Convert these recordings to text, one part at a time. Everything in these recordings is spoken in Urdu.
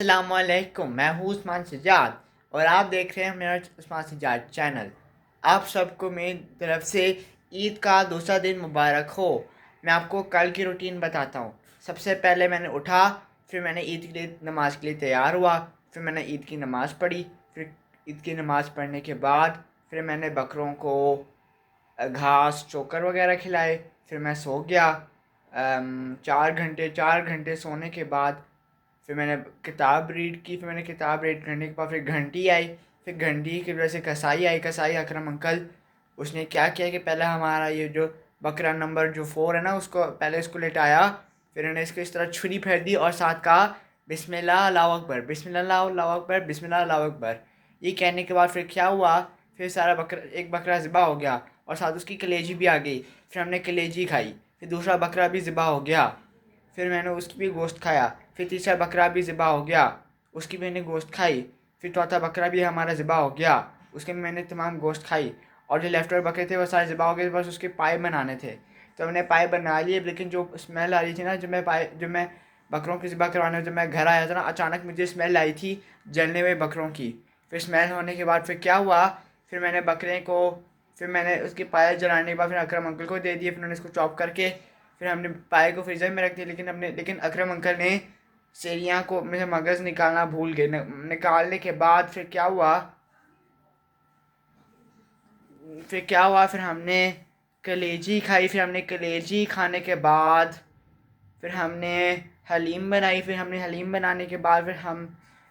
السلام علیکم، میں ہوں عثمان سجاد اور آپ دیکھ رہے ہیں میرا عثمان سجاد چینل۔ آپ سب کو میری طرف سے عید کا دوسرا دن مبارک ہو۔ میں آپ کو کل کی روٹین بتاتا ہوں۔ سب سے پہلے میں نے اٹھا، پھر میں نے عید کے لیے نماز کے لیے تیار ہوا، پھر میں نے عید کی نماز پڑھی، پھر عید کی نماز پڑھنے کے بعد پھر میں نے بکروں کو گھاس چوکر وغیرہ کھلائے، پھر میں سو گیا۔ 4 گھنٹے سونے کے بعد پھر میں نے کتاب ریڈ کی، پھر میں نے کتاب ریڈ کرنے کے بعد پھر گھنٹی آئی، پھر گھنٹی کی وجہ سے کسائی آئی۔ کسائی اکرم انکل اس نے کیا کیا کہ پہلے ہمارا یہ جو بکرا نمبر جو 4 ہے نا، اس کو پہلے اس کو لٹایا، پھر انہوں نے اس کو اس طرح چھری پھیر دی اور ساتھ کہا بسم اللہ اللہ اکبر، بسم اللہ اللہ اکبر، بسم اللہ اللہ اکبر۔ یہ کہنے کے بعد پھر کیا ہوا، پھر سارا ایک بکرا ذبح ہو گیا اور ساتھ اس کی کلیجی بھی آ گئی، پھر ہم نے کلیجی کھائی، پھر دوسرا بکرا بھی ذبح ہو گیا، پھر میں نے اس کی بھی گوشت کھایا، پھر تیسرا بکرا بھی ذبح ہو گیا، اس کی بھی میں نے گوشت کھائی، پھر چوتھا بکرا بھی ہمارا ذبح ہو گیا، اس کے میں نے تمام گوشت کھائی، اور جو لیفٹ اوور بکرے تھے وہ سارے ذبح ہو گئے، بس اس کے پائے بنانے تھے تو ہم نے پائے بنا لیے۔ لیکن جو اسمیل آ رہی تھی نا، جب میں بکروں کی ذبح کروانے جب میں گھر آیا تھا نا، اچانک مجھے اسمیل آئی تھی جلنے ہوئے بکروں کی۔ پھر اسمیل ہونے کے بعد پھر کیا ہوا، پھر میں نے بکرے کو، پھر میں نے اس کے پائے جلانے کے بعد پھر اکرم انکل کو دے دیے، پھر انہوں نے اس کو چاپ کر کے پھر ہم نے پائے کو فریزر میں رکھ دیا۔ لیکن اکرم انکل نے سیریاں کو میں سے مغز نکالنا بھول گئے۔ نکالنے کے بعد پھر کیا ہوا، پھر ہم نے کلیجی کھائی، پھر ہم نے کلیجی کھانے کے بعد پھر ہم نے حلیم بنائی، پھر ہم نے حلیم بنانے کے بعد پھر ہم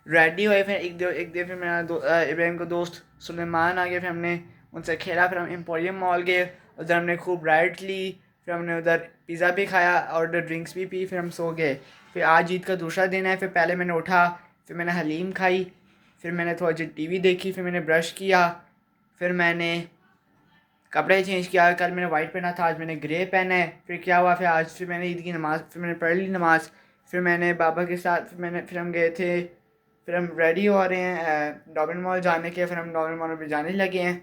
ریڈی ہوئے، پھر ایک دیر پھر میرا ابراہیم کا دوست سلیمان آ گیا، پھر ہم نے ان سے کھیلا، پھر ہم ایمپوریم مال گئے، ادھر ہم نے خوب رائڈ لی، پھر ہم نے ادھر پیزا بھی کھایا اور ادھر ڈرنکس بھی پی، پھر ہم سو گئے۔ پھر آج عید کا دوسرا دن ہے، پھر پہلے میں نے اٹھا، پھر میں نے حلیم کھائی، پھر میں نے تھوڑا جی ٹی وی دیکھی، پھر میں نے برش کیا، پھر میں نے کپڑے چینج کیا، کل میں نے وائٹ پہنا تھا آج میں نے گرے پہنا ہے۔ پھر کیا ہوا، پھر میں نے عید کی نماز، پھر میں نے پڑھ لی نماز، پھر میں نے بابا کے ساتھ پھر ہم گئے تھے، پھر ہم ریڈی ہو رہے ہیں ڈابن مال جانے کے، پھر ہم ڈابن مال میں جانے لگے ہیں۔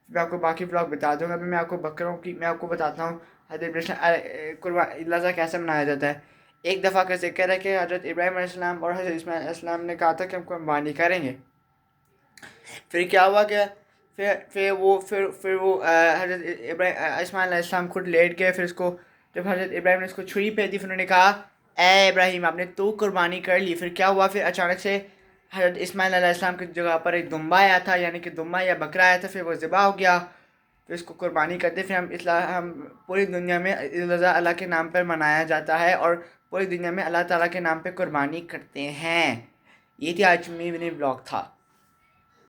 میں آپ کو باقی بلاگ بتا دوں گا۔ ابھی میں آپ کو بکروں کی میں آپ کو بتاتا ہوں حضرت قربان اضحیٰ کیسے منایا جاتا ہے۔ ایک دفعہ کا ذکر ہے کہ حضرت ابراہیم علیہ السلام اور حضرت اسماعیل علیہ السلام نے کہا تھا کہ ہم قربانی کریں گے۔ پھر کیا ہوا کہ پھر وہ حضرت اسماعیل علیہ السلام خود لیٹ گئے، پھر اس کو جب حضرت ابراہیم نے اس کو چھری پہ دی، پھر انہوں نے کہا اے ابراہیم آپ نے تو قربانی کر لی۔ پھر کیا ہوا، پھر اچانک سے حضرت اسماعیل علیہ السلام کی جگہ پر ایک دمبا آیا تھا، یعنی کہ دمبا یا بکرا آیا تھا، پھر وہ ذبح ہو گیا، پھر اس کو قربانی کرتے۔ پھر ہم پوری دنیا میں عید الاضحیٰ اللہ کے نام پر منایا جاتا ہے اور پوری دنیا میں اللہ تعالیٰ کے نام پہ قربانی کرتے ہیں۔ یہ تھی آج میری بلاگ تھا۔